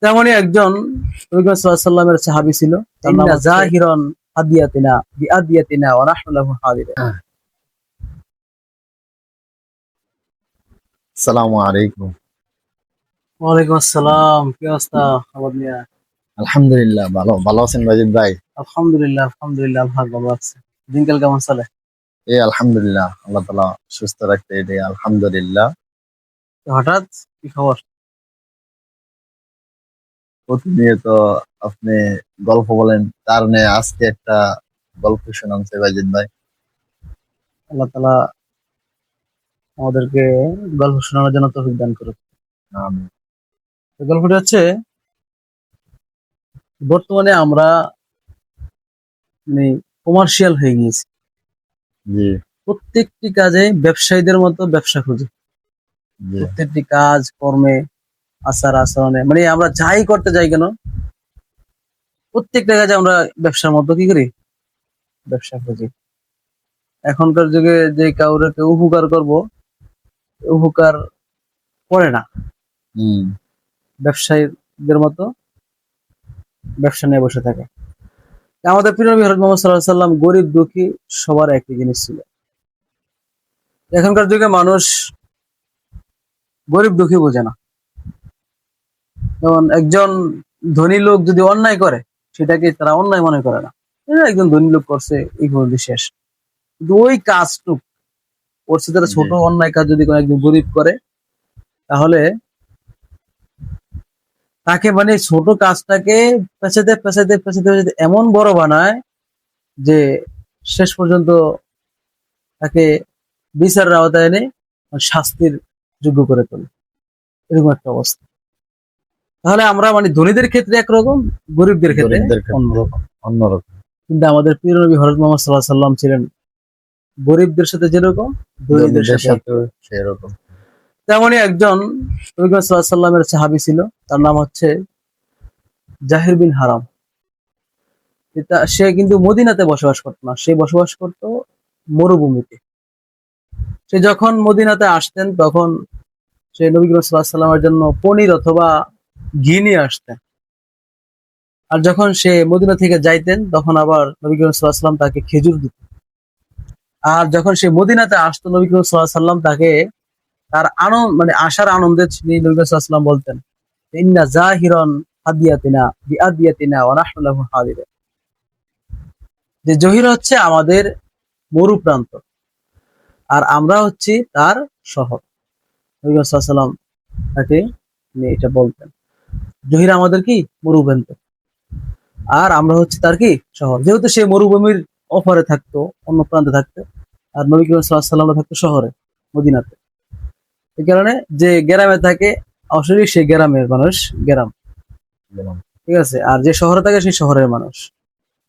তেমনই একজন নবী করিম সাল্লাল্লাহু আলাইহি ওয়াসাল্লামের সাহাবী ছিল, তার নাম জাহিরন হাদিয়াতিনা বিআদিয়াতিনা ওয়া নাহনু লাহু হাদিরা। আসসালামু আলাইকুম। ওয়ালাইকুম আসসালাম, কি অবস্থা আবাদ মিয়া? আলহামদুলিল্লাহ, ভালো আছেন বাজিদ ভাই? আলহামদুলিল্লাহ আলহামদুলিল্লাহ, ভালো আছে। দিনকাল কেমন চলে? আলহামদুলিল্লাহ, আল্লাহ তাআলা সুস্থ রাখতে এটাই আলহামদুলিল্লাহ। হঠাৎ কি খবর? প্রতিনিয়ত আপনি গল্প বলেন, তার নিয়ে আজকে একটা গল্প শোনাচ্ছে বাজিদ ভাই। আল্লাহ তাআলা আমাদেরকে গল্প শোনানোর জন্য তৌফিক দান করুন। আমিন। তো গল্পটা হচ্ছে, বর্তমানে আমরা মানে কমার্শিয়াল হয়ে গিয়েছি। জি প্রত্যেকটি কাজে ব্যবসায়ীদের মতো ব্যবসা খুঁজি। জি প্রত্যেকটি কাজ কর্মে, আচার আচরণে, মানে আমরা যাই করতে যাই কেন, প্রত্যেকটা কাজে আমরা ব্যবসার মতো কি করি, ব্যবসা খুঁজি। এখনকার যুগে যে কাউরে কেউ উপকার করব, উপকার করে না, হুম ব্যবসায়ীদের মতো ব্যবসা নিয়ে বসে থাকে। আমাদের প্রিয় নবী হযরত মুহাম্মদ সাল্লাল্লাহু আলাইহি সাল্লাম গরিব দুঃখী সবার একই জিনিস ছিল। এখনকার যুগে মানুষ গরিব দুঃখী বোঝে না। যেমন একজন ধনী লোক যদি অন্যায় করে, সেটাকে তারা অন্যায় মনে করে না। একজন ধনী লোক করছে, এই পর্যন্ত শেষ। কিন্তু ওই কাজটুক করছে, তারা জি ছোট অন্যায় কাজ যদি কোনো একজন গরিব করে, তাহলে তাকে মানে ছোট কাজটাকে পেছাতে পেছাতে পেছাতে পেছাতে এমন বড় বানায় যে শেষ পর্যন্ত তাকে বিচারের আওতায় এনে শাস্তির যোগ্য করে তোলে। এরকম একটা অবস্থা। তাহলে আমরা মানে ধনীদের ক্ষেত্রে একরকম, গরিবদের ক্ষেত্রে গরিবদের ক্ষেত্রে অন্যরকম। অন্যরকম। কিন্তু আমাদের প্রিয় নবী হযরত মুহাম্মদ সাল্লাল্লাহু আলাইহি সাল্লাম ছিলেন গরিবদের সাথে যেরকম, ধনীদের ধনীদের সাথে সাথে সেরকম। তেমনই একজন নবী করিম সাল্লাল্লাহু আলাইহি সাল্লামের সাহাবী ছিল, তার নাম হচ্ছে জাহির বিন হারাম। সে কিন্তু মদিনাতে বসবাস করতো না, সে বসবাস করতো মরুভূমিতে। সে যখন মদিনাতে আসতেন, তখন সে নবী করিম সাল্লাল্লাহু আলাইহি সাল্লামের জন্য পনির অথবা ঘি নিয়ে আসতেন। আর যখন সে মদিনা থেকে যাইতেন, তখন আবার নবী করিম সাল্লাল্লাহু আলাইহি সাল্লাম তাকে খেজুর দিতেন। আর যখন সে মদিনাতে আসতো, নবী করিম সাল্লাল্লাহু আলাইহি সাল্লাম তাকে তার আনন্দ মানে আসার আনন্দে তিনি নবী করিম সাল্লাল্লাহু আলাইহি সাল্লাম বলতেন, ইন্না জাহিরান হাদিয়াতিনা বিআদিয়াতিনা ওয়া নাহনু লাহু হাদিরা। যে জহির হচ্ছে আমাদের মরু প্রান্ত, আর আমরা হচ্ছি তার শহর। নবী করিম সাল্লাল্লাহু আলাইহি সাল্লাম তাকে এটা বলতেন, জহির আমাদের কি মরু প্রান্ত, আর আমরা হচ্ছে তার কি শহর। যেহেতু সে মরুভূমির অপরে থাকতো, অন্য প্রান্তে থাকতো, আর নবী করিম সাল্লাল্লাহু আলাইহি সাল্লাম থাকতো শহরে, মদিনাতে। এই কারণে যে গ্রামে থাকে, অবশ্যই সে গ্রামের মানুষ, গ্রাম, ঠিক আছে। আর যে শহরে থাকে, সেই শহরের মানুষ।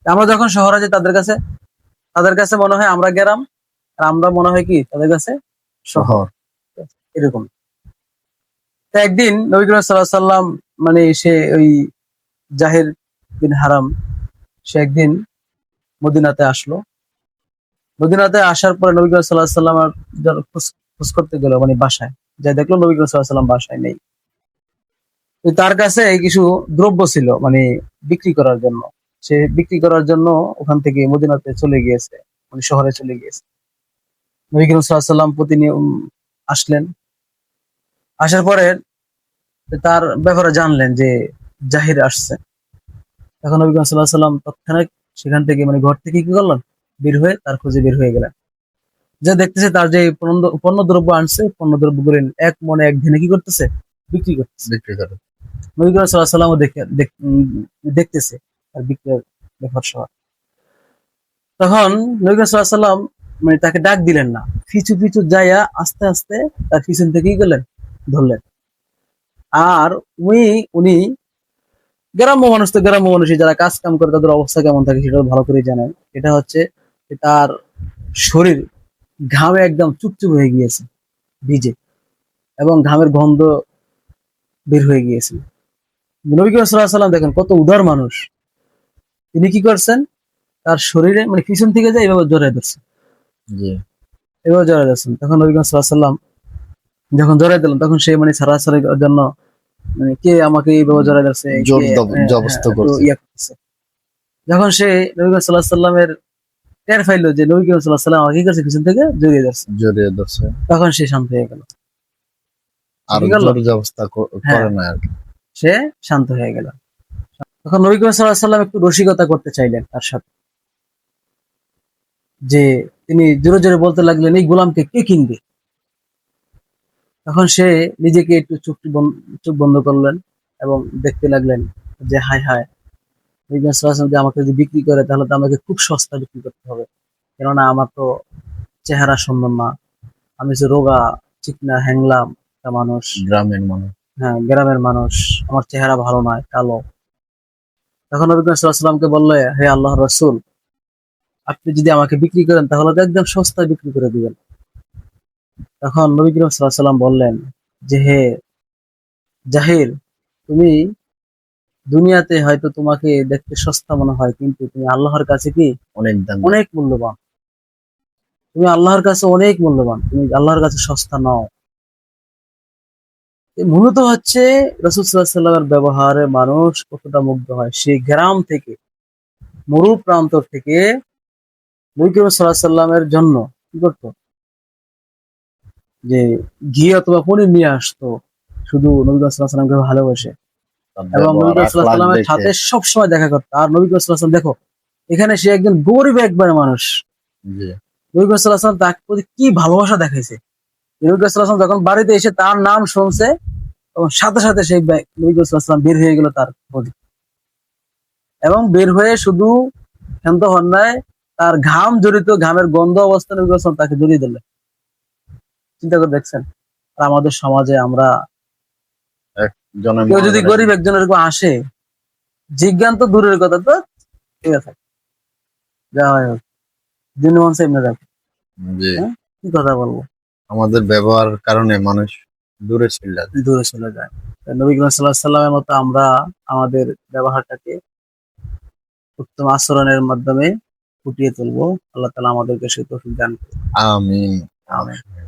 আমরা যখন শহরে যাই, তাদের কাছে মনে হয় আমরা গ্রাম, আর আমরা মনে হয় কি তাদের কাছে শহর, শহর। এরকম। তো একদিন নবী করিম সাল্লাল্লাহু আলাইহি সাল্লাম মানে সে ওই জাহির বিন হারাম, সে একদিন মদিনাতে আসলো। মদিনাতে আসার পরে নবী করিম সাল্লাল্লাহু আলাইহি সাল্লাম খোঁজ করতে গেল, মানে বাসায় যাই দেখলো নবী করিম সাল্লাল্লাহু আলাইহি সাল্লাম বাসায় নেই। তো তার কাছে কিছু দ্রব্য ছিল, মানে বিক্রি করার জন্য। সে বিক্রি করার জন্য ওখান থেকে মদিনাতে চলে গিয়েছে, মানে শহরে চলে গিয়েছে। নবী করিম সাল্লাল্লাহু আলাইহি সাল্লাম প্রতিনিয়ত আসলেন। আসার পরে তার ব্যাপারে জানলেন যে জাহির আসছে। তখন নবী করিম সাল্লাল্লাহু আলাইহি সাল্লাম তৎক্ষণাৎ সেখান থেকে, মানে ঘর থেকে কি করলেন, বের হয়ে তার খোঁজে বের হয়ে গেলেন। যা দেখতেছে তার যে পণ্য দ্রব্য আনছে, পণ্য দ্রব্যগুলো এক মনে এক ধ্যানে কি করতেছে, বিক্রি করতেছে। বিক্রি করে। নবী করিম সাল্লাল্লাহু আলাইহি সাল্লামও দেখতেছে তার বিক্রয়ের ব্যাপার সহ। তখন নবী করিম সাল্লাল্লাহু আলাইহি সাল্লাম মানে তাকে ডাক দিলেন না, পিছু পিছু যাইয়া আস্তে আস্তে তার পিছন থেকে কি করলেন, ধরলেন। আর উনি গ্রাম্য মানুষ, তো গ্রাম্য মানুষই যারা কাজ কাম করে তাদের অবস্থা কেমন থাকে সেটা ভালো করে জানেন। এটা হচ্ছে তার শরীর ঘামে একদম চুপচুপ হয়ে গিয়েছে, ভিজে, এবং ঘামের গন্ধ বের হয়ে গিয়েছে। নবী করিম সাল্লাল্লাহু আলাইহি সাল্লাম দেখেন কত উদার মানুষ, তিনি কি করছেন, তার শরীরে মানে পিছন থেকে যায় এভাবে জড়াই ধরছেন, জি এভাবে জড়াই ধরছেন। তখন নবী করিম সাল্লাল্লাহু আলাইহি সাল্লাম যখন জড়াই দিলেন, তখন সে মানে ছাড়াছাড়ির জন্য মানে কে আমাকে এইভাবে জড়াই ধরছে, জোর কে জবরদস্ত একটু করছে। ইয়া করতেছে। যখন সে নবী করিম সাল্লাল্লাহু আলাইহি সাল্লামের টের পাইলো যে নবী করিম সাল্লাল্লাহু আলাইহি সাল্লাম আমাকে কি করছে, পিছন থেকে জড়িয়ে ধরছে, জড়িয়ে ধরছে, তখন সে শান্ত হয়ে গেল। আর ঠিক গেল, জোর জবরদস্ত হ্যাঁ, করে না আর কি। সে শান্ত হয়ে গেল। তখন নবী করিম সাল্লাল্লাহু আলাইহি সাল্লাম একটু রসিকতা করতে চাইলেন তার সাথে, যে তিনি জোরে জোরে বলতে লাগলেন, এই গোলামকে কে কিনবে? তখন সে নিজেকে একটু চোখ বন্ধ করলেন এবং দেখতে লাগলেন যে হায় হায়, নবী করিম সাল্লাল্লাহু আলাইহি ওয়াসাল্লাম যদি আমাকে যদি বিক্রি করে তাহলে তো আমাকে খুব সস্তা বিক্রি করতে হবে, কেননা আমার তো চেহারা সুন্দর না, আমি যে রোগা চিকনা হ্যাংলাম একটা মানুষ, গ্রামের মানুষ। হ্যাঁ গ্রামের মানুষ, আমার চেহারা ভালো নয়, কালো। তখন নবী করিম সাল্লাল্লাহু আলাইহি ওয়াসাল্লামকে বললে, হে আল্লাহর রাসূল, আপনি যদি আমাকে বিক্রি করেন তাহলে তো একদম সস্তায় বিক্রি করে দিবেন। তখন নবী করিম সাল্লাল্লাহু আলাইহি ওয়াসাল্লাম বললেন যে, হে জাহির, তুমি দুনিয়াতে হয়তো তোমাকে দেখতে সস্তা মনে হয়, কিন্তু তুমি আল্লাহর কাছে কি অনেক দাম। অনেক মূল্যবান। তুমি আল্লাহর কাছে অনেক মূল্যবান, তুমি আল্লাহর কাছে সস্তা নও। মূলত হচ্ছে রাসূল সাল্লাল্লাহু আলাইহি ওয়াসাল্লামের ব্যবহারে মানুষ কতটা মুগ্ধ হয়। সেই গ্রাম থেকে, মরু প্রান্তর থেকে নবী করিম সাল্লাল্লাহু আলাইহি ওয়াসাল্লামের জন্য কি করতো, যে ঘি অথবা পনির নিয়ে আসতো, শুধু নবী করিম সাল্লাল্লাহু আলাইহি ওয়াসাল্লামকে ভালোবাসে, তার এবং নবী ব্যবহার করিম সাল্লাল্লাহু আলাইহি আখলাক ওয়াসাল্লামের দেখে। সাথে সবসময় দেখা করতো। আর নবী করিম সাল্লাল্লাহু আলাইহি ওয়াসাল্লাম দেখো, এখানে সে একজন গরিব একবার মানুষ, জি। নবী করিম সাল্লাল্লাহু আলাইহি ওয়াসাল্লাম তার প্রতি কি ভালোবাসা দেখাইছে। নবী করিম সাল্লাল্লাহু আলাইহি ওয়াসাল্লাম যখন বাড়িতে এসে তার নাম শুনছে, এবং সাথে সাথে সেই নবী করিম সাল্লাল্লাহু আলাইহি ওয়াসাল্লাম বের হয়ে গেল তার খোঁজে, এবং বের হয়ে শুধু ক্ষান্ত হন নাই, তার ঘাম জড়িত, ঘামের গন্ধ অবস্থায় নবী করিম সাল্লাল্লাহু আলাইহি ওয়াসাল্লাম তাকে জড়িয়ে দিলেন। চিন্তা করে দেখছেন? আর আমাদের সমাজে আমরা, একজনের কেউ মনে যদি করেন। গরিব একজন এরকম আসে, জিজ্ঞান তো দূরের কথা, তো ঠিক আছে, যা হয় হোক, দিন মন সাহেব না যাবে, জি। হ্যাঁ, কি কথা বলবো, আমাদের ব্যবহারের কারণে মানুষ দূরে চলে যায়। দূরে চলে যায়। তাই নবী করিম সাল্লাল্লাহু আলাইহি সাল্লামের মতো আমরা আমাদের ব্যবহারটাকে উত্তম আচরণের মাধ্যমে ফুটিয়ে তুলবো। আল্লাহ তাআলা আমাদেরকে সেই তৌফিক দান করুন। আমিন। আমিন।